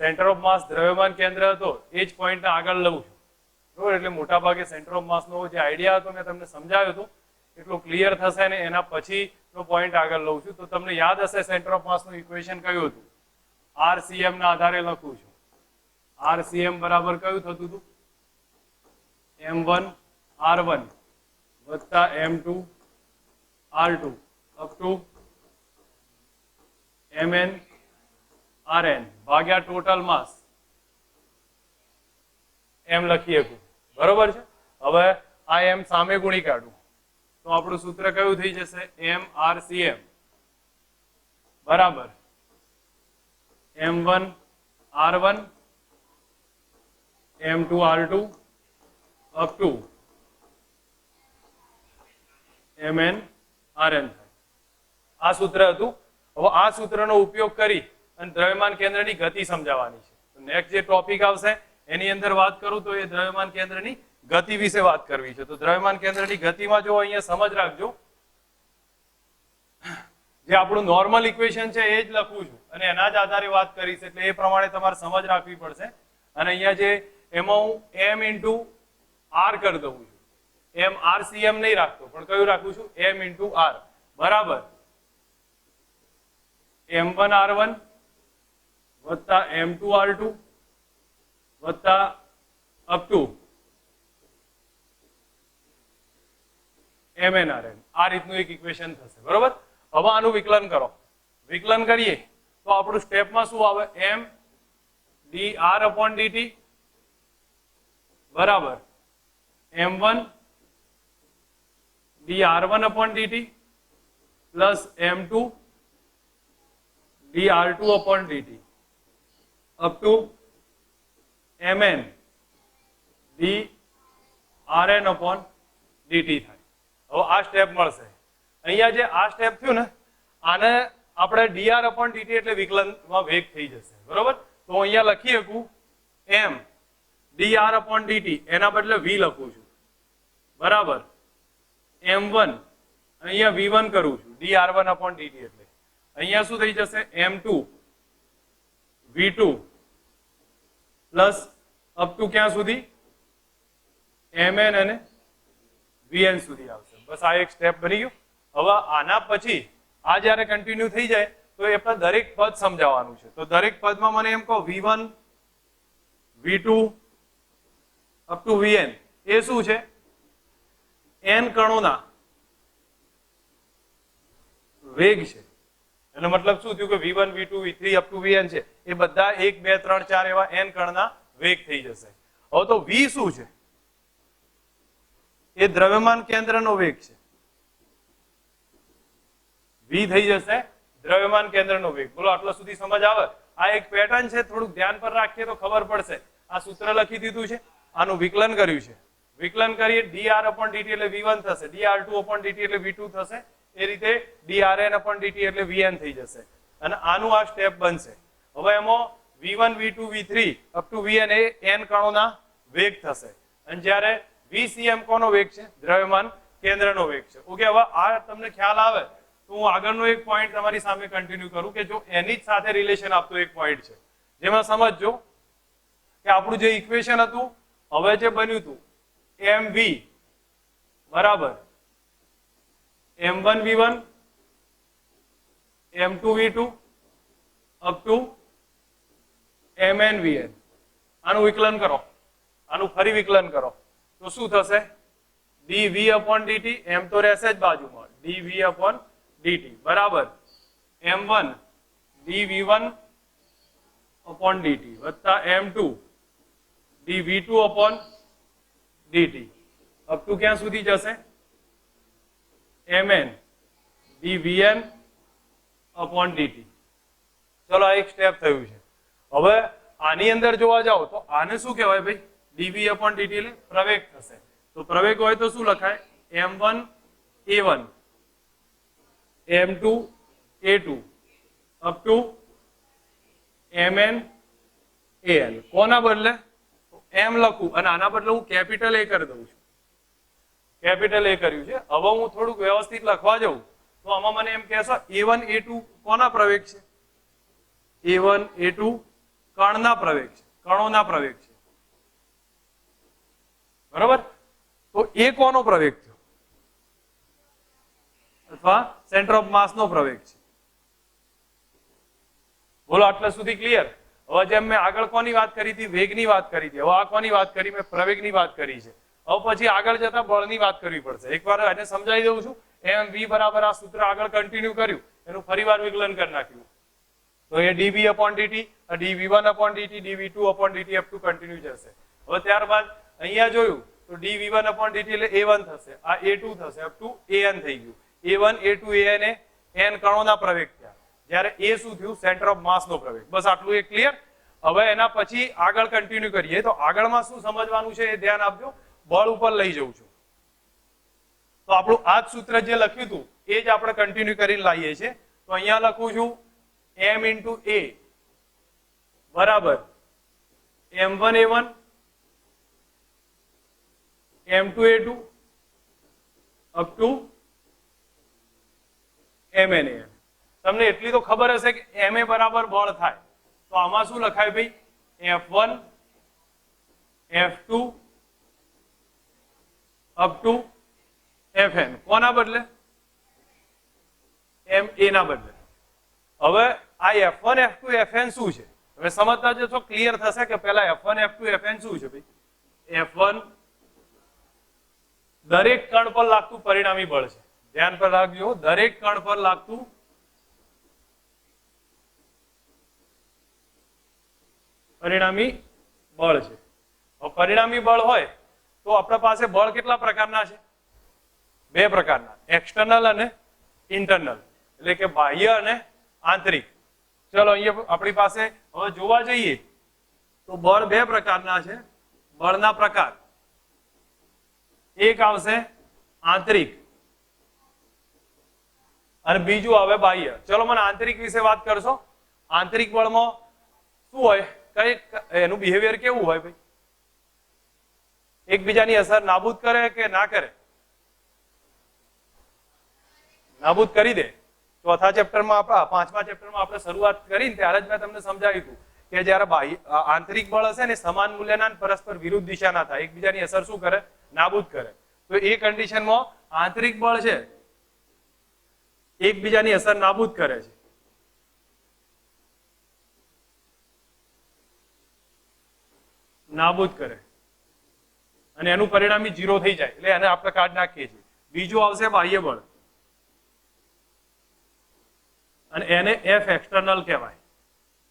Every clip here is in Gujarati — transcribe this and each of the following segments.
સેન્ટર ઓફ માસ દ્રવ્યમાન કેન્દ્ર હતો એ જ પોઈન્ટને આગળ લઉં છું, બરોબર. એટલે મોટા ભાગે સેન્ટર ઓફ માસનો જે આઈડિયા હતો મેં તમને સમજાવ્યું હતું એટલું ક્લિયર થશે ને એના પછીનો પોઈન્ટ આગળ લઉં છું. તો તમને યાદ હશે સેન્ટર ઓફ માસનું ઇક્વેશન કયું હતું? RCM ના આધારે લખું છું. RCM બરાબર કયું થતું હતું? M1 R1 વત્તા M2 R2 up to Mn Rn ભાગ્યા ટોટલ માસ એમ લખી શકું, બરોબર છે. હવે આ એમ સામે ગુણી કાઢું તો આપણું સૂત્ર કયું થઈ જશે? MRCM બરાબર M1 R1 M2 R2 up to Mn Rn થાય. આ સૂત્ર હતું. હવે આ સૂત્રનો ઉપયોગ કરી અને દ્રવ્યમાન કેન્દ્રની ગતિ સમજાવવાની છે. નેક્સ્ટ જે ટોપિક આવશે એની અંદર વાત કરું તો એ દ્રવ્યમાન કેન્દ્રની ગતિ વિશે વાત કરવી છે. તો દ્રવ્યમાન કેન્દ્રની ગતિમાં જો અહીંયા સમજ રાખજો, જે આપણું નોર્મલ ઇક્વેશન છે એ જ લખું છું અને એના જ આધારે વાત કરીશ, એટલે એ પ્રમાણે તમારે સમજ રાખવી પડશે. અને અહીંયા જે એમાં હું M ઇન્ટુ R કરી દઉં છું, એમ RCM નહીં રાખતો પણ કયું રાખું છું? M ઇન્ટુ R બરાબર M1 R1 વત્તા M2 R2 વત્તા અપ ટુ Mn Rn. આ રીતનું એક ઇક્વેશન થશે, બરોબર. હવે આનું વિકલન કરો. વિકલન કરીએ તો આપણું સ્ટેપમાં શું આવે? M dr upon dt બરાબર M1 dr1 upon dt plus M2 dr2 upon dt up to Mn dRn upon dt થાય. હવે આ સ્ટેપ મળશે. અહીંયા જે આ સ્ટેપ થયું ને આને આપણે dr upon dt એટલે વિકલનમાં વેગ થઈ જશે, બરોબર. તો અહીંયા લખી શકું M dr upon dt, એના બદલે v લખું છું બરાબર M1 અહીંયા v1 કરું છું dr1 upon dt એટલે અહીંયા શું થઈ જશે? M2 v2 plus up to ક્યાં સુધી? Mn અને Vn સુધી આવશે. બસ આ એક સ્ટેપ બની ગયું. હવે આના પછી આ જ્યારે કન્ટિન્યુ થઈ જાય તો એ પણ દરેક પદ સમજાવવાનું છે. તો દરેક પદમાં મને એમ કહો v1 v2 up to Vn એ શું છે? n કણોના વેગ છે. એનો મતલબ શું થયું કે v1 v2 v3 up to Vn છે એ બધા 1 2 3 4 એવા n કણના વેગ થઈ જશે. હવે તો v શું છે? એ દ્રવ્યમાન કેન્દ્રનો વેગ છે. v થઈ જશે દ્રવ્યમાન કેન્દ્રનો વેગ. બોલો આટલા સુધી સમજ આવે? આ એક પેટર્ન છે, થોડુંક ધ્યાન પર રાખીએ તો ખબર પડશે. આ સૂત્ર લખી દીધું છે, આનું વિકલન કર્યું છે. વિકલન કરીએ dr upon dt એટલે v1 થશે, dr2 upon dt એટલે v2 થશે, એ રીતે drn upon dt એટલે vn થઈ જશે. અને આનું આ સ્ટેપ બનશે. હવે એમાં v1 v2 v3 up to vn A n કણોના વેગ થશે. અને જ્યારે vcm કોનો વેગ છે? દ્રવ્યમાન કેન્દ્રનો વેગ છે. ઓકે. હવે આ તમને ખ્યાલ આવે તો હું આગળનો એક પોઈન્ટ તમારી સામે કન્ટિન્યુ કરું કે જો એની જ સાથે રિલેશન આપતો એક પોઈન્ટ છે જેમાં સમજજો કે આપણું જે ઇક્વેશન હતું હવે જે બન્યું હતું mv બરાબર m1 v1 m2 v2 up to mn vn. આનું વિકલન કરો, આનું ફરી વિકલન કરો તો શું થશે? dv upon dt, m તો રહેશે જ બાજુમાં, dv upon dt બરાબર m1 dv1 upon dt વત્તા m2 dv2 upon dt up to ક્યાં સુધી જશે? mn dvn upon dt. ચલો આ એક સ્ટેપ થયું છે. હવે આની અંદર જોવા જાઓ તો આને શું કહેવાય ભાઈ? dv upon dt એટલે પ્રવેગ થશે. તો પ્રવેગ હોય તો શું લખાય? m1 a1 m2 a2 up to mn al. કોના બદલે? m લખું અને આના બદલે હું કેપિટલ a કરી દઉં છું. કેપિટલ a કર્યું છે. હવે હું થોડુંક વ્યવસ્થિત લખવા જાઉં તો આમાં મને એમ કહેશો a1 a2 કોના પ્રવેગ છે? a1 a2 કણના પ્રવેગ છે, કણોના પ્રવેગ છે, બરોબર? તો એ કોનો પ્રવેગ થયો? અથવા સેન્ટર ઓફ માસ નો પ્રવેગ છે. બોલો આટલા સુધી ક્લિયર? હવે જેમ મેં આગળ કોની વાત કરી હતી? વેગની વાત કરી હતી. હવે આ કોની વાત કરી? મેં પ્રવેગની વાત કરી છે. હવે પછી આગળ જતા બળની વાત કરવી પડશે. એકવાર એને સમજાવી દઉં છું. એમ વી બરાબર આ સૂત્ર આગળ કન્ટિન્યુ કર્યું, એનું ફરીવાર વિકલન કરી નાખ્યું. તો એ dv upon dt, dv1 upon dt, dv2 upon dt up to continue જશે. હવે ત્યારબાદ અહીંયા જોયું તો dv1 upon dt એટલે a1 થશે, આ a2 થશે, up to an થઈ ગયું. a1 a2 an A n કણોના પ્રવેગ થયા. જ્યારે એ શું થયું? સેન્ટર ઓફ માસ નો પ્રવેગ. બસ આટલું એક ક્લિયર? હવે એના પછી આગળ કન્ટિન્યુ કરીએ તો આગળમાં શું સમજવાનું છે એ ધ્યાન આપજો. બળ ઉપર લઈ જઉં છું તો આપણું આ જ સૂત્ર જે લખ્યું હતું એ જ આપણે કન્ટિન્યુ કરીને લાવીએ છીએ. તો અહીંયા લખું છું m into a બરાબર m1 a1 m2 a2 up to mn a. તમને એટલી તો ખબર હશે કે ma બરાબર બળ થાય તો આમાં શું લખાય ભાઈ? f1 f2 up to fn. કોના બદલે? ma ના બદલે. હવે આ f1 f2 fn શું છે? હવે સમજતા જશો, ક્લિયર થશે કે પહેલા f1 f2 fn શું છે ભાઈ? f1 દરેક કણ પર લાગતું પરિણામી બળ છે. ધ્યાન પર રાખજો, દરેક કણ પર લાગતું પરિણામી બળ છે. પરિણામી બળ હોય તો આપણા પાસે બળ કેટલા પ્રકારના છે? બે પ્રકારના, એક્સટર્નલ અને ઇન્ટરનલ, એટલે કે બાહ્ય અને આંતરિક. ચલો અહીંયા આપણી પાસે હવે જોવા જઈએ તો બળ બે પ્રકારના છે. બળના પ્રકાર એક આવશે આંતરિક અને બીજું આવે બાહ્ય. ચલો મને આંતરિક વિશે વાત કરશો. આંતરિક બળમાં શું હોય? કઈ એનું બિહેવિયર કેવું હોય ભાઈ? એકબીજાની અસર નાબૂદ કરે કે ના કરે? નાબૂદ કરી દે. ચોથા ચેપ્ટરમાં આપણા પાંચમા ચેપ્ટરમાં આપણે શરૂઆત કરીને ત્યારે જ મેં તમને સમજાવ્યું હતું કે જયારે બાહ્ય આંતરિક બળ હશે ને સમાન મૂલ્યના પરસ્પર વિરુદ્ધ દિશાના થાય, એકબીજાની અસર શું કરે? નાબૂદ કરે. તો એ કન્ડિશનમાં આંતરિક બળ છે એકબીજાની અસર નાબૂદ કરે છે. નાબૂદ કરે અને એનું પરિણામી 0 થઈ જાય એટલે એને આપણે કાઢી નાખીએ છીએ. બીજું આવશે બાહ્ય બળ અને એને એફ એક્સટર્નલ કહેવાય.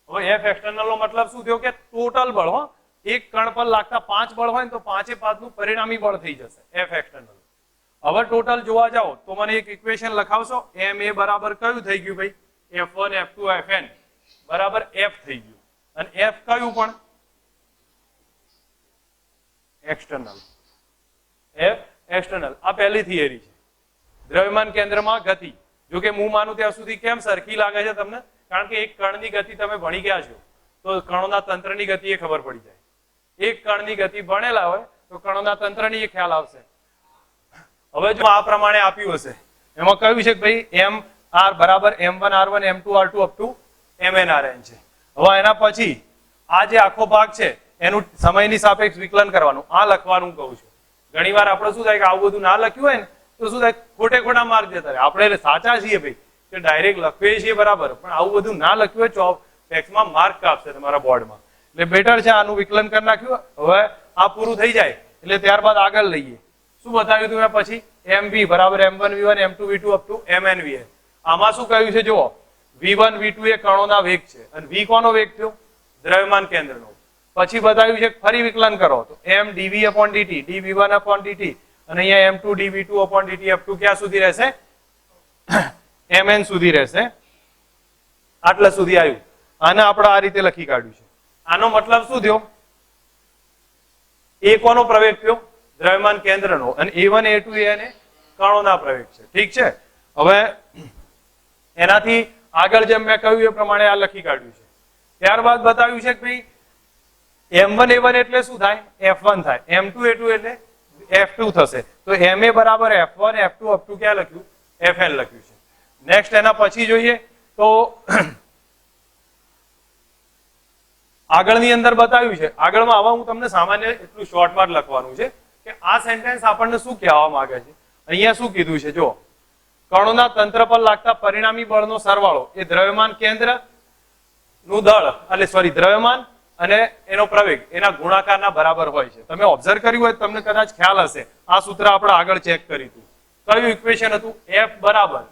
હવે એફ એક્સટર્નલ નો મતલબ શું થયો? કે ટોટલ બળ, હો, એક કણ પર લાગતા 5 બળ હોય ને તો 5 નું પરિણામી બળ થઈ જશે એફ એક્સટર્નલ. હવે ટોટલ જોવા જાઓ તો મને એક ઇક્વેશન લખાવશો. એમ એ બરાબર કયું થઈ ગયું ભાઈ? f1 f2 fn બરાબર f થઈ ગયું. અને f કયું પણ? એક્સટર્નલ. f external. આ પહેલી થિયરી છે. દ્રવ્યમાન કેન્દ્રમાં ગતિ, જો કે હું માનું ત્યાં સુધી કેમ સરખી લાગે છે તમને? કારણ કે એક કણની ગતિ તમે ભણી ગયા છો તો કણોના તંત્રની ગતિ એ ખબર પડી જાય. એક કણની ગતિ ભણેલા હોય તો કણોના તંત્રની એ ખ્યાલ આવશે. હવે જો આ પ્રમાણે આપ્યું હશે એમાં કહ્યું છે કે ભાઈ એમ આર બરાબર m1 r1 m2 r2 up to mn rn છે. હવે એના પછી આ જે આખો ભાગ છે એનું સમયની સાપેક્ષ વિકલન કરવાનું, આ લખવાનું કહું છું. ઘણી વાર આપણે શું થાય કે આવું બધું ના લખ્યું હોય ને તો શું થાય? ખોટે ખોટા માર્ક જતા રહે. આપણે સાચા છીએ ભાઈ કે ડાયરેક્ટ લખીએ છીએ બરાબર, પણ આવું બધું ના લખ્યું હોય ટેક્સમાં માર્ક કાપશે તમારા બોર્ડમાં. એટલે બેટર છે આનું વિકલન કરી નાખ્યું. હવે આ પૂરું થઈ જાય એટલે ત્યારબાદ આગળ લઈએ. શું બતાવ્યું હતું મેં પછી? mv બરાબર m1 v1 m2 v2 up to mn vn. આમાં શું કહ્યું છે જુઓ, v1 v2 એ કણોના વેગ છે અને v કોનો વેગ થયો? દ્રવ્યમાન કેન્દ્રનો. પછી બતાવ્યું છે ફરી વિકલન કરો તો m dv upon dt, dv1 upon dt અને અહીંયા m2 dv2 upon dt up to ક્યાં સુધી રહેશે? mn સુધી રહેશે. આટલા સુધી આવ્યું. આને આપણે આ રીતે લખી કાઢ્યું છે. આનો મતલબ શું થયો? એ કોનો પ્રવેગ થયો? દ્રવ્યમાન કેન્દ્રનો. અને a1 a2 એ કણોના પ્રવેગ છે. ઠીક છે. હવે એનાથી આગળ જેમ મેં કહ્યું એ પ્રમાણે આ લખી કાઢ્યું છે. ત્યારબાદ બતાવ્યું છે કે ભાઈ m1 a1 એટલે શું થાય? f1 થાય. m2 a2 એટલે f2 થશે. તો ma બરાબર f1 f2 up to ક્યાં લખ્યું? fn લખ્યું છે. નેક્સ્ટ એના પછી જોઈએ તો આગળની અંદર બતાવ્યું છે, આગળમાં આવા હું તમને સામાન્ય એટલું શોર્ટમાં જ લખવાનું છે કે આ સેન્ટેન્સ આપણને શું કહેવા માંગે છે. અહીંયા શું કીધું છે, જો કણોના તંત્ર પર લાગતા પરિણામી બળનો સરવાળો એ દ્રવ્યમાન કેન્દ્ર નું દળ એટલે સોરી દ્રવ્યમાન અને એનો પ્રવેગ એના ગુણાકારના બરાબર હોય છે. તમે ઓબ્ઝર્વ કર્યું હોય તમને કદાચ ખ્યાલ હશે, આ સૂત્ર આપણે આગળ ચેક કર્યું હતું. કયું ઇક્વેશન હતું? F બરાબર,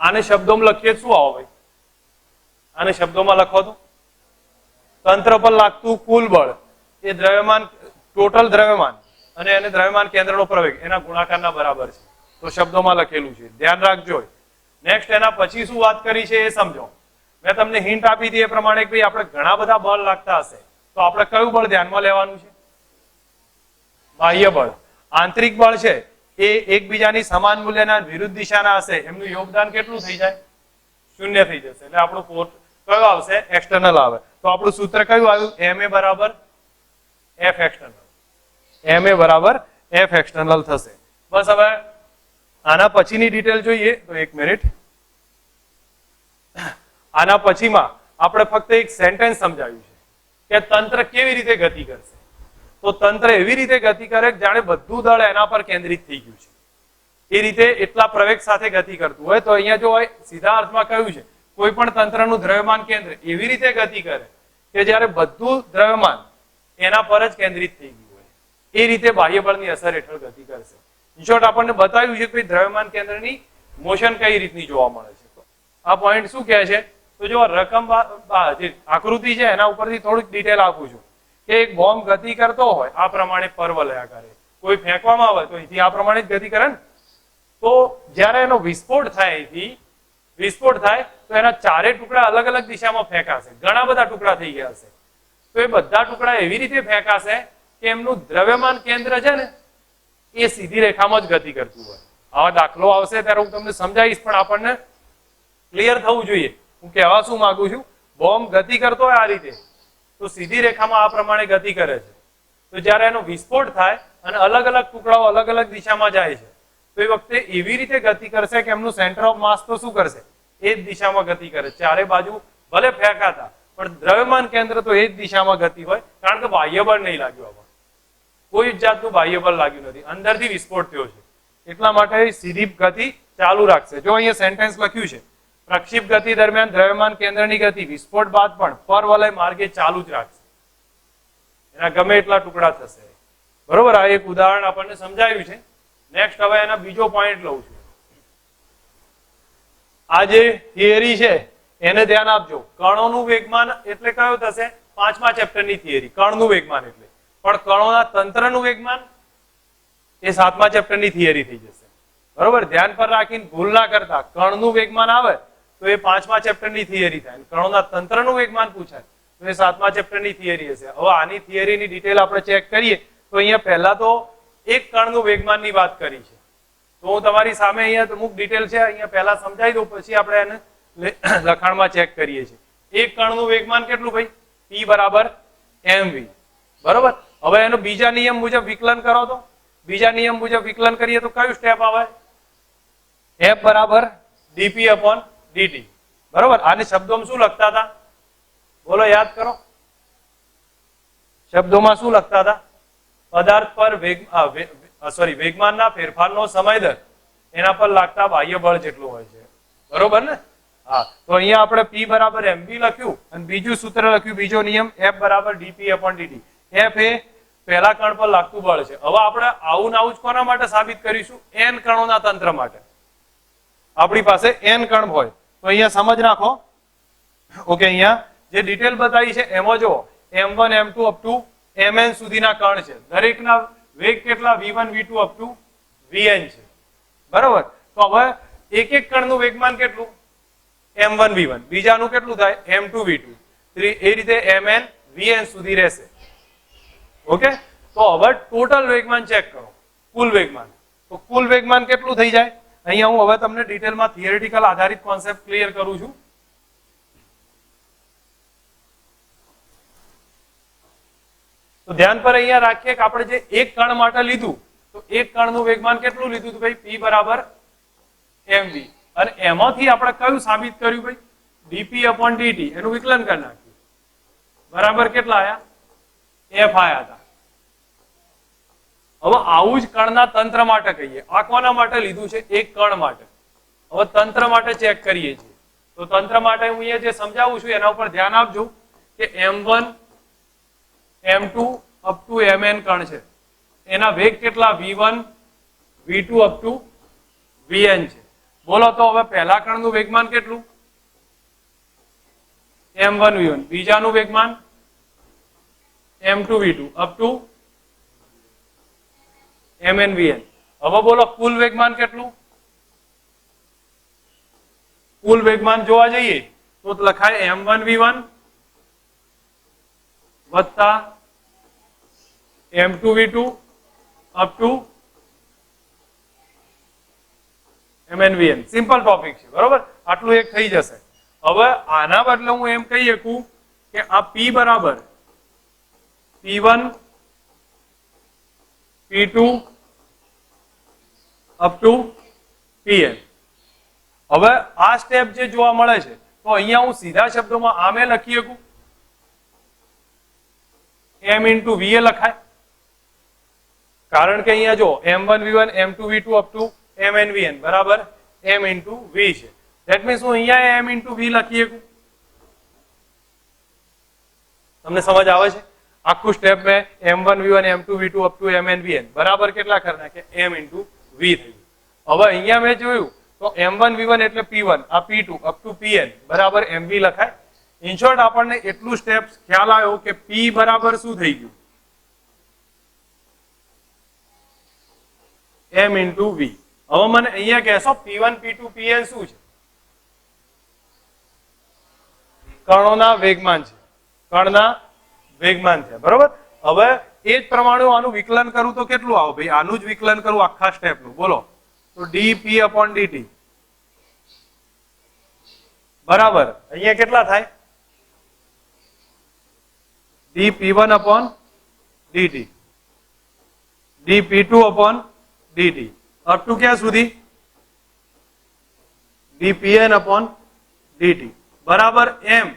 આને શબ્દોમાં લખીએ શું આવો ભાઈ? આને શબ્દોમાં લખો તો તંત્ર પર લાગતું કુલ બળ એ દ્રવ્યમાન ટોટલ દ્રવ્યમાન અને એને દ્રવ્યમાન કેન્દ્રનો પ્રવેગ એના ગુણાકારના બરાબર છે. તો શબ્દોમાં લખેલું છે, ધ્યાન રાખજો. નેક્સ્ટ એના પછી શું વાત કરી છે એ સમજો. મેં તમને હિન્ટ આપી હતી એ પ્રમાણે કે ભાઈ આપણે ઘણા બધા બળ લાગતા હશે તો આપણે કયું બળ ધ્યાનમાં લેવાનું છે? બાહ્ય બળ. આંતરિક બળ છે એ એકબીજાની સમાન મૂલ્યના વિરુદ્ધ દિશાના હશે, એમનું યોગદાન કેટલું થઈ જાય? શૂન્ય થઈ જશે. એટલે આપણું ફોર્સ કયો આવશે? એક્સટર્નલ આવે. તો આપણું સૂત્ર કયું આવ્યું? Ma બરાબર F એક્સટર્નલ. Ma બરાબર F એક્સટર્નલ થશે. બસ હવે આના પછીની ડિટેલ જોઈએ તો એક મિનિટ. આના પછીમાં આપણે ફક્ત એક સેન્ટેન્સ સમજાવ્યું છે કે તંત્ર કેવી રીતે ગતિ કરશે. તો તંત્ર એવી રીતે ગતિ કરે કે જાણે બધું દળ એના પર કેન્દ્રિત થઈ ગયું છે. એ રીતે એટલા પ્રવેગ સાથે ગતિ કરતું હોય. તો અહીંયા જો સીધા અર્થમાં કહ્યું છે કોઈ પણ તંત્રનું દ્રવ્યમાન કેન્દ્ર એવી રીતે ગતિ કરે કે જ્યારે બધું દ્રવ્યમાન એના પર જ કેન્દ્રિત થઈ ગયું હોય, એ રીતે બાહ્ય બળની અસર હેઠળ ગતિ કરશે. ઇન શોર્ટ આપણને બતાવ્યું છે કે દ્રવ્યમાન કેન્દ્રની મોશન કઈ રીતની જોવા મળે છે. તો આ પોઈન્ટ શું કહે છે? તો જો રકમ જે આકૃતિ છે એના ઉપરથી થોડીક ડિટેલ આપું છું કે એક બોમ્બ ગતિ કરતો હોય આ પ્રમાણે પર્વલયા કરે, કોઈ ફેંકવામાં આવે તો અહીંથી આ પ્રમાણે જ ગતિ કરે ને. તો જ્યારે એનો વિસ્ફોટ થાય, અહીંથી વિસ્ફોટ થાય તો એના ચારે ટુકડા અલગ અલગ દિશામાં ફેંકાશે. ઘણા બધા ટુકડા થઈ ગયા હશે. તો એ બધા ટુકડા એવી રીતે ફેંકાશે કે એમનું દ્રવ્યમાન કેન્દ્ર છે ને એ સીધી રેખામાં જ ગતિ કરતું હોય. આવા દાખલો આવશે ત્યારે હું તમને સમજાવીશ, પણ આપણને ક્લિયર થવું જોઈએ હું કહેવા શું માંગુ છું. બોમ્બ ગતિ કરતો હોય આ રીતે તો સીધી રેખામાં આ પ્રમાણે ગતિ કરે છે. તો જ્યારે એનો વિસ્ફોટ થાય અને અલગ અલગ ટુકડાઓ અલગ અલગ દિશામાં જાય છે તો એ વખતે એવી રીતે ગતિ કરશે કે એમનું સેન્ટર ઓફ માસ તો શું કરશે? એ જ દિશામાં ગતિ કરે. ચારે બાજુ ભલે ફેંકાતા પણ દ્રવ્યમાન કેન્દ્ર તો એ જ દિશામાં ગતિ હોય, કારણ કે બાહ્ય બળ નહીં લાગ્યું. આમાં કોઈ જ જાતનું બાહ્ય બળ લાગ્યું નથી, અંદરથી વિસ્ફોટ થયો છે. એટલા માટે સીધી ગતિ ચાલુ રાખશે. જો અહીંયા સેન્ટેન્સ લખ્યું છે પ્રક્ષિપ્ત ગતિ દરમિયાન દ્રવ્યમાન કેન્દ્રની ગતિ વિસ્ફોટ બાદ પણ પરવલય માર્ગે ચાલુ જ રાખશે. એના ગમે એટલા ટુકડા થશે. બરોબર, આ એક ઉદાહરણ આપણને સમજાવ્યું છે. નેક્સ્ટ હવે એના બીજો પોઈન્ટ લઉં છું. આ જે થિયરી છે એને ધ્યાન આપજો. કણોનું વેગમાન એટલે કયો થશે? 5મા ચેપ્ટરની થિયરી. કણનું વેગમાન એટલે, પણ કણોના તંત્રનું વેગમાન એ 7મા ચેપ્ટરની થિયરી થઈ જશે. બરોબર, ધ્યાન પર રાખીને ભૂલ ના કરતા. કણનું વેગમાન આવે તો એ 5મા ચેપ્ટરની થિયરી થાય. કણોના તંત્રનું વેગમાન પૂછાય તો એ 7મા ચેપ્ટરની થિયરી હશે. હવે આની થિયરીની ડિટેલ આપણે ચેક કરીએ તો અહીંયા પહેલા તો એક કણનું વેગમાનની વાત કરી છે. તો હું તમારી સામે અહીંયા અમુક ડિટેલ છે અહીંયા પહેલા સમજાવી દઉં, પછી આપણે એને લખાણમાં ચેક કરીએ છીએ. એક કણનું વેગમાન કેટલું ભાઈ? P બરાબર mv. બરોબર, હવે એનો બીજા નિયમ મુજબ વિકલન કરો તો બીજા નિયમ મુજબ વિકલન કરીએ તો કયું સ્ટેપ આવે? F બરાબર dp upon dt. બરોબર, આને શબ્દોમાં શું લખતા હતા? બોલો, યાદ કરો. શબ્દોમાં શું લખતા હતા? પદાર્થ પર વેગમાનના ફેરફારનો સમય દર એના પર લાગતા બાહ્ય બળ જેટલું હોય છે. બરોબર ને? હા, તો અહીંયા આપણે P બરાબર mv લખ્યું અને બીજું સૂત્ર લખ્યું, બીજો નિયમ F બરાબર dp upon dt. F એ પહેલા કણ પર લાગતું બળ છે. હવે આપણે આવું ને આવું જ કોના માટે સાબિત કરીશું? n કણોના તંત્ર માટે. આપણી પાસે n કણ હોય તો અહીંયા સમજ રાખો. ઓકે, અહીંયા જે ડિટેલ બતાવી છે એમાં જો m1 m2 up to mn સુધીના કણ છે. દરેકના વેગ કેટલા? v1 v2 up to vn છે. બરોબર, તો હવે એક એક કણનું વેગમાન કેટલું? m1 v1. બીજાનું કેટલું થાય? m2 v2. એ રીતે mn vn સુધી રહેશે. ઓકે, તો હવે ટોટલ વેગમાન ચેક કરો, કુલ વેગમાન. તો કુલ વેગમાન કેટલું થઈ જાય? અહીંયા હું હવે તમને ડિટેલમાં થિયરિટિકલ આધારિત કોન્સેપ્ટ ક્લિયર કરું છું. તો ધ્યાન પર અહીંયા રાખીએ કે આપણે જે એક કણ માટે લીધું તો એક કણનું વેગમાન કેટલું લીધું? તો ભાઈ P બરાબર mv. અને એમાંથી આપણે કયું સાબિત કર્યું ભાઈ? ડીપી અપોન ડીટી એનું વિકલન કરી નાખ્યું, બરાબર કેટલા આયા? એફ આયા હતા. હવે આવું જ કણના તંત્ર માટે કહીએ. આ કોના માટે લીધું છે? એક કણ માટે. હવે તંત્ર માટે ચેક કરીએ છીએ. તો તંત્ર માટે હું અહીંયા જે સમજાવું છું એના ઉપર ધ્યાન આપજો કે M1 M2 up to Mn કણ છે, એના વેગ કેટલા? V1 V2 up to Vn છે. બોલો તો હવે પહેલા કણનું વેગમાન કેટલું? M1 V1. બીજાનું વેગમાન M2 V2 up to Mn Vn. હવે બોલો કુલ વેગમાન કેટલું? કુલ વેગમાન જોવા જઈએ તો લખાય M1 V1 વત્તા M2 V2 up to Mn Vn. Simple topic છે, બરોબર? આટલું એક થઈ જશે. હવે આના બદલે હું એમ કહી શકું કે આ P બરાબર P1 P2 up to Pn. હવે આ સ્ટેપ જે જોવા મળે છે તો અહીંયા હું સીધા શબ્દોમાં આમે લખી શકું M into V લખાય, કારણ કે અહીંયા જો M1 V1 M2 V2 up to Mn Vn બરાબર M into V છે. ધેટ મીન્સ હું અહીંયા M into V લખી શકું. તમને સમજ આવે છે? આખું સ્ટેપ મેં M1 V1 M2 V2 up to Mn Vn બરાબર કેટલા કરી નાખ્યા? M into V થયું. હવે અહીંયા મેં જોયું તો M1 V1 એટલે P1, આ P2 અપ ટુ Pn બરાબર MV લખાય. ઇન શોર્ટ આપણને એટલું સ્ટેપ ખ્યાલ આવ્યો કે P બરાબર શું થઈ ગયું? M into V. હવે મને અહીંયા કહેશો P1 P2 Pn શું છે? કણોના વેગમાન છે, કણના વેગમાન છે, બરોબર? હવે એ જ પ્રમાણે આનું વિકલન કરું તો કેટલું આવે ભાઈ? આનું જ વિકલન કરું આખા સ્ટેપનું, બોલો તો dP upon dt બરાબર અહીંયા કેટલા થાય? dP1 upon dt dP2 upon dt up to ક્યાં સુધી? dPn upon dt બરાબર m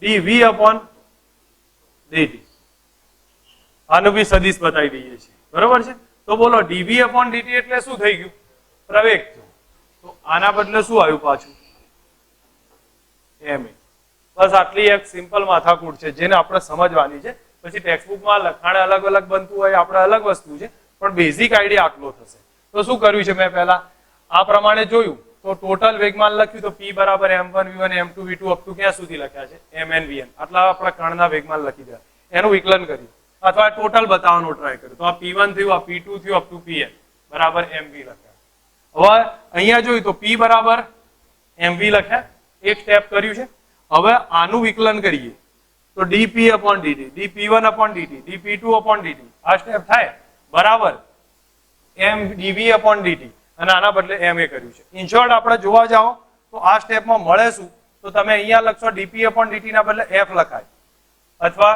dV upon dt. આનું બી સદિશ બતાવી દઈએ છીએ, બરોબર છે? તો બોલો dV upon dt એટલે શું થઈ ગયું? પ્રવેગ. તો આના બદલે શું આવ્યું પાછું? m. બસ આટલી એક સિમ્પલ માથાકૂટ છે જેને આપણે સમજવાની છે. પછી ટેક્સ્ટબુકમાં લખાણ અલગ અલગ બનતું હોય આપણે અલગ વસ્તુ છે, પણ બેઝિક આઈડિયા આટલો થશે. તો શું કર્યું છે મેં પહેલા આ પ્રમાણે જોયું તો ટોટલ વેગમાન લખ્યું તો P બરાબર M1 V1 M2 V2 up to ક્યાં સુધી લખ્યા છે? Mn Vn. આટલા આપણા કણના વેગમાન લખી દીધા. એનું વિકલન કર્યું અથવા ટોટલ બતાવવાનો ટ્રાય કર્યો તો આ P1 થયું, આ P2 થયું અપ ટુ Pn બરાબર MV લખ્યા. હવે અહીંયા જોયું તો P બરાબર MV લખ્યા, એક સ્ટેપ કર્યું છે. હવે આનું વિકલન કરીએ તો dP upon dt dP1 upon dt dP2 upon dt આ સ્ટેપ થાય બરાબર m dV upon dt અને આના બદલે m એ કર્યું છે. ઇન શોર્ટ આપણે જોવા જાઓ તો આ સ્ટેપમાં મળે શું? તો તમે અહીંયા લખશો dP upon dt ના બદલે f લખાય, અથવા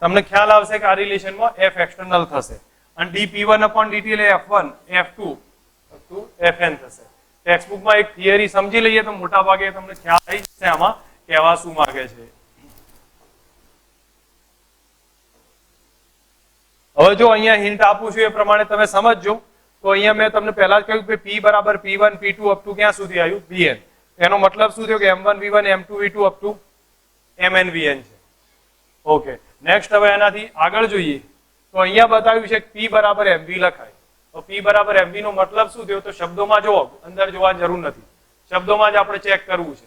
તમને ખ્યાલ આવશે કે આ રિલેશનમાં f એક્સટર્નલ થશે અને dP1 upon dt એટલે f1 f2 to fn થશે. ટેક્સ્ટબુકમાં એક થિયરી સમજી લઈએ તો મોટા ભાગે તમને ખ્યાલ આવી જશે આમાં કહેવા શું માંગે છે. હવે જો અહીંયા હિન્ટ આપું છું એ પ્રમાણે તમે સમજજો. તો અહીંયા મેં તમને પહેલા જ કહ્યું કે P બરાબર P1 P2 અપ ટુ ક્યાં સુધી આવ્યું? Pn. એનો મતલબ શું થયો કે M1 V1 M2 V2 up to Mn Vn છે. ઓકે, નેક્સ્ટ હવે એનાથી આગળ જોઈએ તો અહીંયા બતાવ્યું છે કે P બરાબર MV લખાય. તો P બરાબર MV નો મતલબ શું થયો? તો શબ્દોમાં જો અંદર જોવાની જરૂર નથી, શબ્દોમાં જ આપણે ચેક કરવું છે.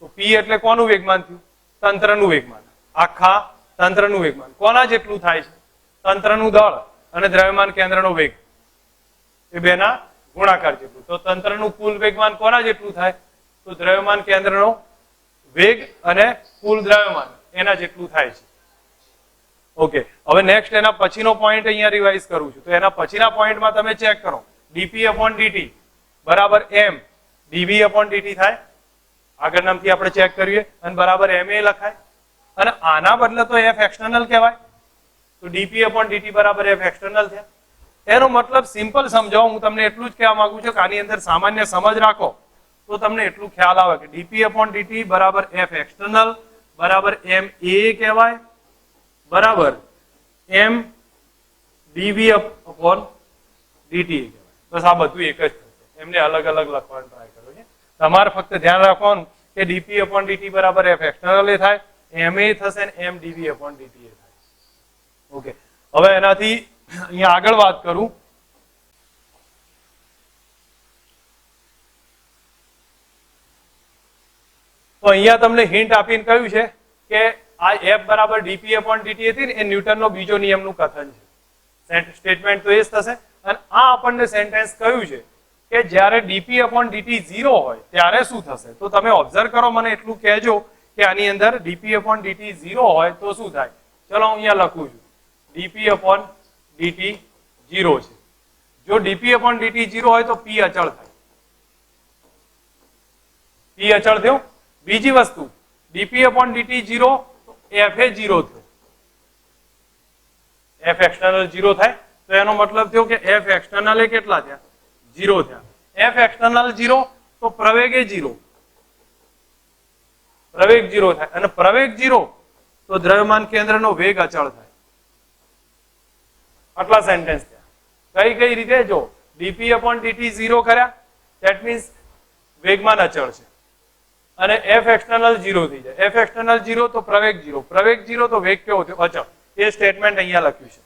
તો P એટલે કોનું વેગમાન થયું? તંત્રનું વેગમાન. આખા તંત્રનું વેગમાન કોના જેટલું થાય છે? તંત્રનું દળ અને દ્રવ્યમાન કેન્દ્રનો વેગ એ બેના ગુણાકાર જેટલું. તો તંત્રનું કુલ વેગમાન કોના જેટલું થાય? તો દ્રવ્યમાન કેન્દ્રનો વેગ અને કુલ દ્રવ્યમાન એના જેટલું થાય છે. ઓકે, હવે નેક્સ્ટ એના પછીનો પોઈન્ટ અહીંયા રિવાઇઝ કરું છું. તો એના પછીના પોઈન્ટમાં તમે ચેક કરો dP upon dt બરાબર m dV upon dt થાય. આગળ નામથી આપણે ચેક કરીએ અને બરાબર ma લખાય અને આના બદલે તો f એક્સટર્નલ કહેવાય. તો dP upon dt બરાબર f એક્સટર્નલ થયા. એનો મતલબ સિમ્પલ સમજાવો, હું તમને એટલું જ કહેવા માંગુ છું કે આની અંદર સામાન્ય સમજ રાખો તો તમને એટલું ખ્યાલ આવે કે ડીપી અપોન ડીટી બરાબર એફ એક્સટર્નલ બરાબર એમ એ કહેવાય બરાબર એમ ડીવી અપોન ડીટી કહેવાય. બસ આ બધું એક જ થશે, એમને અલગ અલગ લખવાનું ટ્રાય કરો છે. તમારે ફક્ત ધ્યાન રાખવાનું કે ડીપી અપોન ડીટી બરાબર એફ એક્સટર્નલ એ થાય, એમ એ થશે ને એમ ડીવી અપોન ડીટી એ થાય. ઓકે, હવે એનાથી અહીંયા આગળ વાત કરું તો અહીંયા તમને હિન્ટ આપીને કહ્યું છે કે આ એફ બરાબર ડીપી અપોન ડીટી હતી ને એ ન્યૂટનનો બીજો નિયમનું કથન છે. સ્ટેટમેન્ટ તો એ જ થશે. અને આ આપણને સેન્ટેન્સ કહ્યું છે કે જ્યારે ડીપી અપોન ડીટી 0 હોય ત્યારે શું થશે. તો તમે ઓબ્ઝર્વ કરો, મને એટલું કહેજો કે આની અંદર ડીપી અપોન ડીટી 0 હોય તો શું થાય. ચલો હું અહીંયા લખું છું ડીપી અપોન ડીટી 0 છે. જો ડીપી અપોન ડીટી 0 હોય તો પી અચળ થાય. પી અચળ થયું. બીજી વસ્તુ ડીપી અપોન ડીટી 0 તો એફ એ 0 થયો, એફ એક્સટર્નલ 0 થાય તો એનો મતલબ થયો કે એફ એક્સટર્નલ એ કેટલા થયા 0 થયા. એફ એક્સટર્નલ 0 તો પ્રવેગ એ 0, પ્રવેગ 0 થાય અને પ્રવેગ 0 તો દ્રવ્યમાન કેન્દ્રનો વેગ અચળ થાય. આટલા સેન્ટેન્સ થયા. કઈ કઈ રીતે? જો ડીપી અપોન ડીટી 0 કર્યા ધેટ મીન્સ વેગમાન અચળ છે અને એફ એક્સટર્નલ 0 થઈ જાય. એફ એક્સટર્નલ 0 તો પ્રવેગ 0, પ્રવેગ 0 તો વેગ કેવો થયો અચળ. એ સ્ટેટમેન્ટ અહીંયા લખ્યું છે,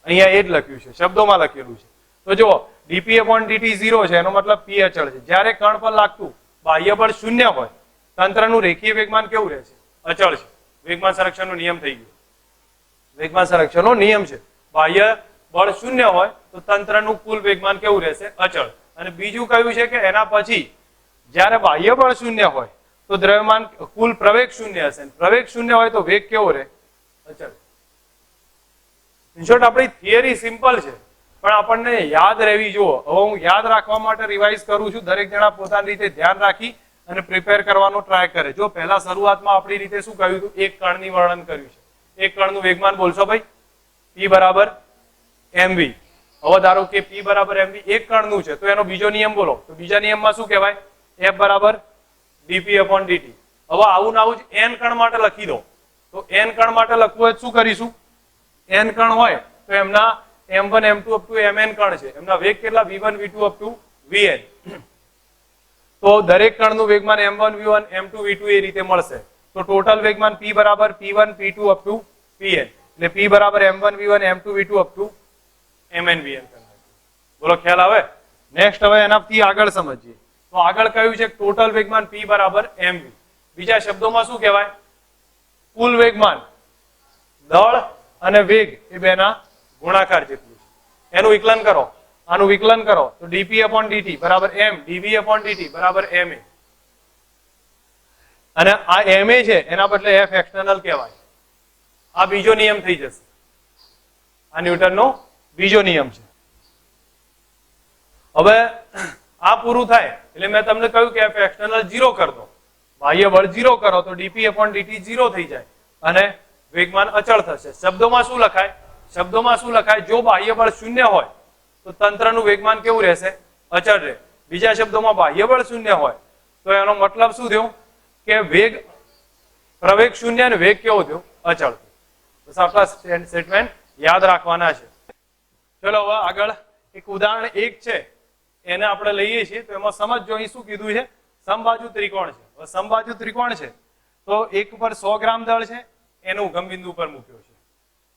અહીંયા એ જ લખ્યું છે, શબ્દોમાં લખેલું છે. તો જો ડીપી અપોન ડીટી 0 છે એનો મતલબ પી અચળ છે. જ્યારે કણ પર લાગતું બાહ્ય બળ 0 હોય તંત્રનું રેખીય વેગમાન કેવું રહે છે? અચળ છે. વેગમાન સંરક્ષણનો નિયમ થઈ ગયો. વેગમાન સંરક્ષણનો નિયમ છે બાહ્ય બળ 0 હોય તો તંત્રનું કુલ વેગમાન કેવું રહેશે? અચળ. અને બીજું કહ્યું છે કે એના પછી જ્યારે બાહ્ય બળ 0 હોય તો દ્રવ્યમાન કુલ પ્રવેગ 0 હશે. પ્રવેગ 0 હોય તો વેગ કેવો રહે? અચળ. ઇન શોર્ટ આપણી થિયરી સિમ્પલ છે પણ આપણને યાદ રહેવી જુઓ. હવે હું યાદ રાખવા માટે રિવાઇઝ કરું છું. દરેક જણા પોતાની રીતે ધ્યાન રાખી અને પ્રિપેર કરવાનો ટ્રાય કરે. જો પહેલા શરૂઆતમાં આપણી રીતે શું કહ્યું હતું? એક કણની વર્ણન કર્યું છે. એક કણનું વેગમાન બોલશો ભાઈ. P બરાબર mv. હવે ધારો કે P બરાબર mv એક કણનું છે તો એનો બીજો નિયમ બોલો. તો બીજા નિયમમાં શું કહેવાય? F બરાબર dp અપોન dt. હવે આવું ને આવું જ n કણ માટે લખી દો. તો n કણ માટે લખવું હોય શું કરીશું? n કણ હોય તો એમના m1 m2 up to mn કણ છે. એમના વેગ કેટલા? v1 v2 up to vn. તો દરેક કણનું વેગમાન m1 v1 m2 v2 એ રીતે મળશે. તો ટોટલ વેગમાન p બરાબર p1 p2 up to pn. એટલે p બરાબર m1 v1 m2 v2 up to mn vn. બોલો ખ્યાલ આવે? નેક્સ્ટ હવે એનાથી આગળ સમજીએ. તો આગળ કહ્યું છે ટોટલ વેગમાન p બરાબર mv. બીજા શબ્દોમાં શું કહેવાય? કુલ વેગમાન દળ અને વેગ એ બેના ગુણાકાર જેટલું છે. એનું વિકલન કરો, આનું વિકલન કરો તો dp અપોન dt બરાબર m dv અપોન dt બરાબર ma. અને આ ma છે એના બદલે f એક્સટર્નલ કહેવાય. આ બીજો નિયમ થઈ જશે. આ ન્યૂટનનો બીજો નિયમ છે. હવે આ પૂરું થાય એટલે મેં તમને કહ્યું કે f એક્સટર્નલ 0 કર દો, બાહ્ય બળ 0 કરો તો dp અપોન dt 0 થઈ જાય અને વેગમાન અચળ થશે. શબ્દોમાં શું લખાય? શબ્દોમાં શું લખાય? જો બાહ્ય બળ 0 હોય તો તંત્રનું વેગમાન કેવું રહેશે? અચળ રહે. બીજા શબ્દોમાં બાહ્ય બળ 0 હોય તો એનો મતલબ શું થયો? કે વેગ પ્રવેગ 0 અને વેગ કેવો થયો? અચળ. બસ આટલા સ્ટેટમેન્ટ યાદ રાખવાના છે. ચલો હવે આગળ એક ઉદાહરણ 1 છે એને આપણે લઈએ છીએ. તો એમાં સમજો અહીં શું કીધું છે? સમબાજુ ત્રિકોણ છે. હવે સમબાજુ ત્રિકોણ છે તો એક ઉપર 100 ગ્રામ દળ છે એને ઉગમ બિંદુ પર મૂક્યો છે.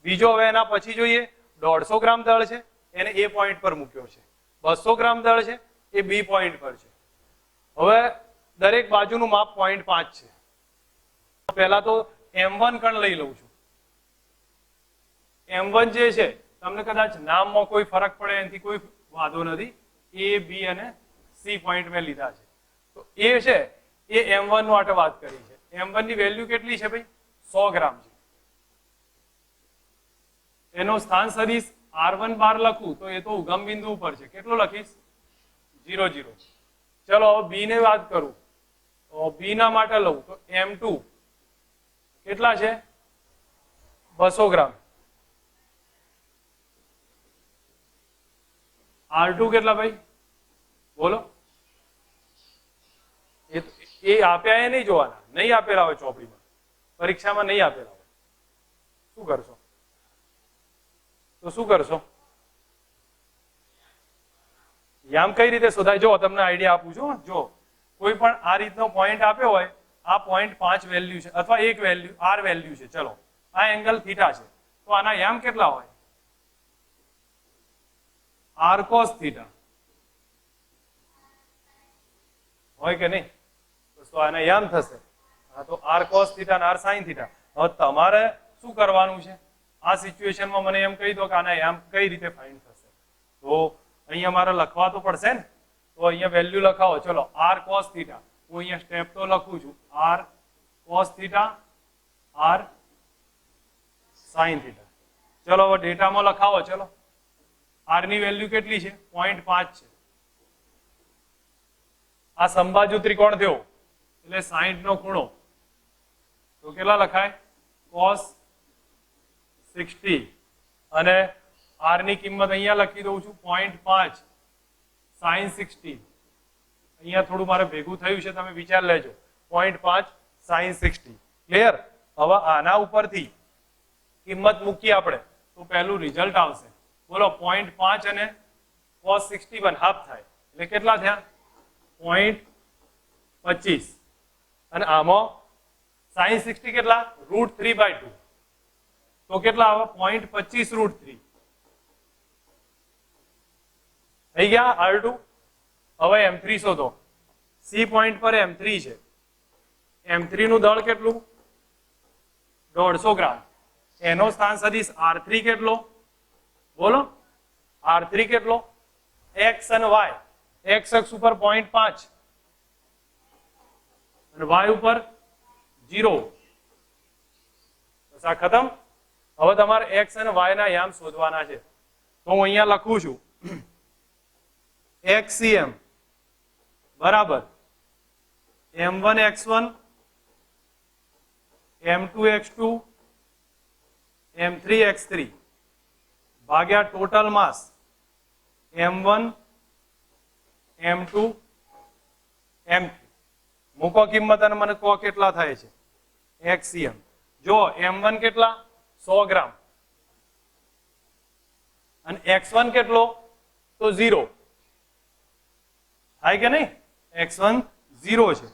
બીજો હવે એના પછી જોઈએ 150 ગ્રામ દળ છે એને એ પોઈન્ટ પર મૂક્યો છે. 200 ગ્રામ દળ છે એ બી પોઈન્ટ પર છે. હવે દરેક બાજુનું માપ 0.5 છે. પહેલા તો m1 કણ લઈ લઉં છું. m1 જે છે તમને કદાચ નામમાં કોઈ ફરક પડે એનાથી કોઈ વાંધો નથી. એ બી અને સી પોઈન્ટ મેં લીધા છે. તો એ છે એ m1 માટે વાત કરી છે. m1 ની વેલ્યુ કેટલી છે ભાઈ? 100 ગ્રામ છે. એનો સ્થાન સદિશ r1 બાર લખું તો એ તો ઉગમ બિંદુ ઉપર છે. કેટલું લખીશ? 0 0. ચલો હવે બી ને વાત કરું. બી ના માટે લઉં તો m2 કેટલા છે? 200 ગ્રામ. R2 કેટલા ભાઈ? બોલો. એ આપ્યા એ નહીં જોવાના, નહીં આપેલા હોય ચોપડીમાં, પરીક્ષામાં નહીં આપેલા હોય, શું કરશો? તો શું કરશો? યામ કઈ રીતે શોધાય? જો તમને આઈડિયા આપું છું. જો કોઈ પણ આ રીતનો પોઈન્ટ આપ્યો હોય, આ 0.5 વેલ્યુ છે અથવા એક વેલ્યુ આર વેલ્યુ છે, ચલો આ એંગલ થીટા છે, તો આના યામ કેટલા હોય? આર કોસ થીટા હોય કે નહીં? તો આના યામ થશે. હા, તો આર કોસ થીટા અને આર સાઇન થીટા. હવે તમારે શું કરવાનું છે? આ સિચ્યુએશનમાં મને એમ કહી દો કે આના યામ કઈ રીતે ફાઇન્ડ થશે. તો અહીંયા મારે લખવા તો પડશે ને, તો અહીંયા વેલ્યુ લખાવો. ચલો આર કોસ થીટા, હું અહીંયા સ્ટેપ તો લખું છું, r cos theta, r sine theta. ચલો હવે ડેટામાં લખાવો. ચલો આર ની વેલ્યુ કેટલી છે? 0.5 છે. આ સમબાજુ ત્રિકોણ થયો એટલે 60 નો ખૂણો, તો કેટલા લખાય? cos 60. અને આર ની કિંમત અહીંયા લખી દઉં છું 0.5 sin 60. અહીંયા થોડું મારે ભેગું થયું છે, તમે વિચાર લેજો. 0.5 sin 60. ક્લિયર? હવે આના ઉપરથી કિંમત મૂકીએ આપણે તો પહેલું રિઝલ્ટ આવશે. બોલો 0.5 અને cos 61 હાફ થાય એટલે કેટલા થયા? 0.25. અને આમાં sin 60 કેટલા? √3/2. તો કેટલા આવે? 0.25 √3. થઈ ગયા R2. હવે M3 શોધો. C પોઈન્ટ પર M3 છે. M3 નું દળ કેટલું? 150 ગ્રામ. એનો સ્થાન સદિશ R3 કેટલો? બોલો R3 કેટલો? X અને Y. X અક્ષ ઉપર 0.5 અને Y ઉપર 0. બસ આ ખતમ. હવે તમારે X અને Y ના યામ શોધવાના છે. તો હું અહીંયા લખું છું XCM બરાબર M1 X1 M2 X2 M3 X3 ભાગ્યા ટોટલ માસ M1 M2 M3. મૂકો કિંમત અને મને કહો કેટલા થાય છે XCM. જો M1 કેટલા? 100 ગ્રામ. અને X1 કેટલો? તો 0 થાય કે નહીં? X1 0 છે.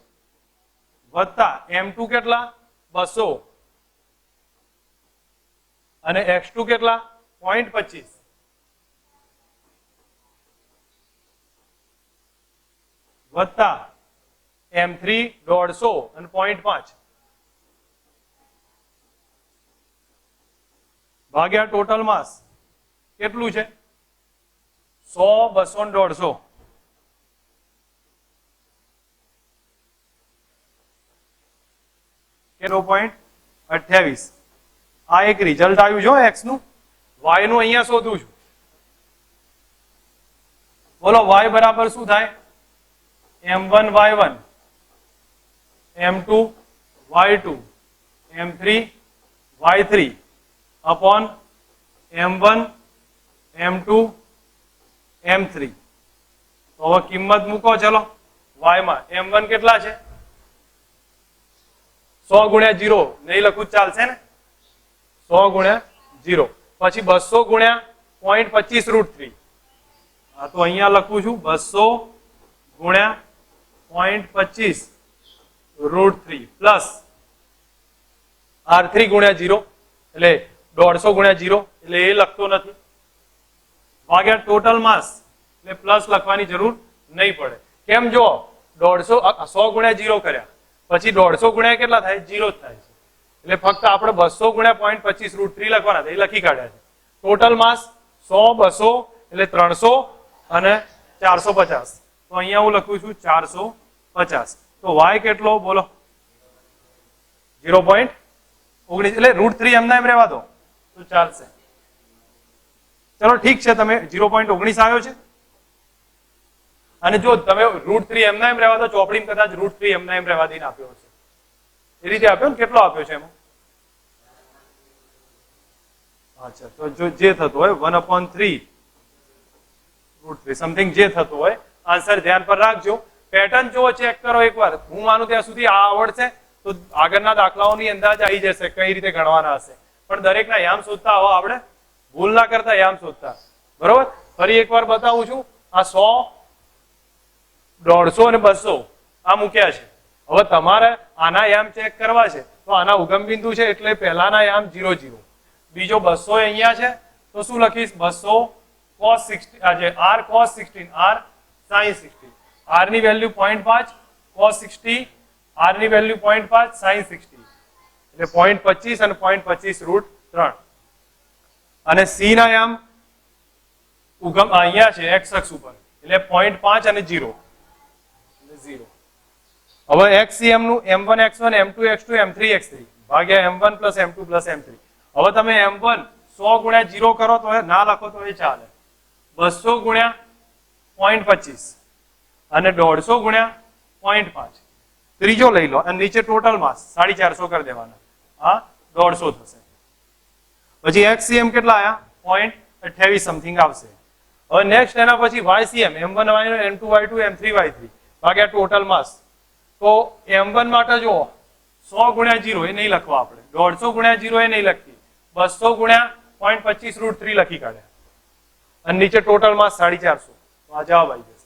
વત્તા M2 કેટલા? 200. અને X2 કેટલા? 0.25. વત્તા M3 150 અને 0.5 ભાગ્યા ટોટલ માસ કેટલું છે? 100, 200 અને 150. કેટલો? 0.28. આ એક રિઝલ્ટ આવ્યું છે X નું. Y નું અહીંયા શોધું છું. બોલો Y બરાબર શું થાય? M1 Y1 M2 Y2 M3 Y3 upon M1 M2 M3. તો હવે કિંમત મૂકો. ચલો Y માં M1 કેટલા છે? 100 ગુણ્યા 0 નહીં લખું ચાલશે ને? 100 ગુણ્યા 0 પછી 200 ગુણ્યા 0.25 √3. હા, તો અહીંયા લખું છું 200 ગુણ્યા 0.25 √3 પ્લસ R3 ગુણ્યા 0 એટલે 150 ગુણ્યા 0 એટલે એ લખતો નથી. ભાગ્યા ટોટલ માસ એટલે પ્લસ લખવાની જરૂર નહીં પડે. કેમ? જો 100 ગુણ્યા 0 કર્યા પછી 150 ગુણ્યા કેટલા થાય? 0 જ થાય છે. એટલે ફક્ત આપણે 200 ગુણ્યા 0.25 √3 લખવાના હતા, એ લખી કાઢ્યા છે. ટોટલ માસ 100 200 એટલે 300 અને 450. તો અહીંયા હું લખું છું 450. તો Y કેટલો? બોલો 0.19 એટલે √3 એમના એમ રહેવા દો તો ચાલશે. ચલો ઠીક છે, તમે 0.19 આવ્યો છે. અને જો તમે √3 એમના એમ રહેવા દો, ચોપડીમાં કદાચ √3 એમના એમ રહેવા દઈને આપ્યો હશે, એ રીતે આપ્યો ને? કેટલો આપ્યો છે એમાં? અચ્છા, તો જો જે થતું હોય 1/3 √3 સમથિંગ જે થતું હોય, આન્સર ધ્યાન પર રાખજો. પેટર્ન જો ચેક કરો એકવાર, હું માનું ત્યાં સુધી આ આવડશે તો આગળના દાખલાઓની અંદાજ આવી જશે કઈ રીતે ગણવાના હશે. પણ દરેકના યામ શોધતા આવો આપણે ભૂલ ના કરતા યામ શોધતા. બરોબર, ફરી એકવાર બતાવું છું. આ 100, 150 અને 200 આ મૂક્યા છે. હવે તમારે આના યામ ચેક કરવા છે તો આના ઉગમ બિંદુ છે એટલે પહેલાના યામ 0 0, બીજો 200 અહીંયા છે તો શું લખીશ 200 cos 16, આજે r cos 16 r sin 16, r ની વેલ્યુ 0.5 cos 60, r ની વેલ્યુ 0.5 sin 60 એટલે 0.25 અને 0.25 √3. અને c ના યામ ઉગમ અહીંયા છે x અક્ષ ઉપર એટલે 0.5 અને 0 એટલે 0. હવે XCM નું m1 x1 m2 x2 m3 x3 ભાગ્યા m1 plus m2 plus m3. હવે તમે m1 100 ગુણ્યા 0 કરો તો ના લખો તો એ ચાલે, 200 ગુણ્યા 0.25 અને 150 ગુણ્યા 0.5, ત્રીજો લઈ લો અને નીચે ટોટલ માસ 450 કરી દેવાના, હા 150 થશે. પછી XCM કેટલા આયા 0.28 સમથિંગ આવશે. હવે નેક્સ્ટ એના પછી YCM m1 y1 m2 y2 m3 y3 ભાગ્યા ટોટલ માસ. તો m1 માટે જો 100 ગુણ્યા 0 એ નહીં લખવા આપણે, 150 ગુણ્યા 0 એ નહીં લખી, 200 ગુણ્યા 0.25 √3 લખી કાઢ્યા અને નીચે ટોટલ માસ 450. તો આ જવાબ આવી ગયો.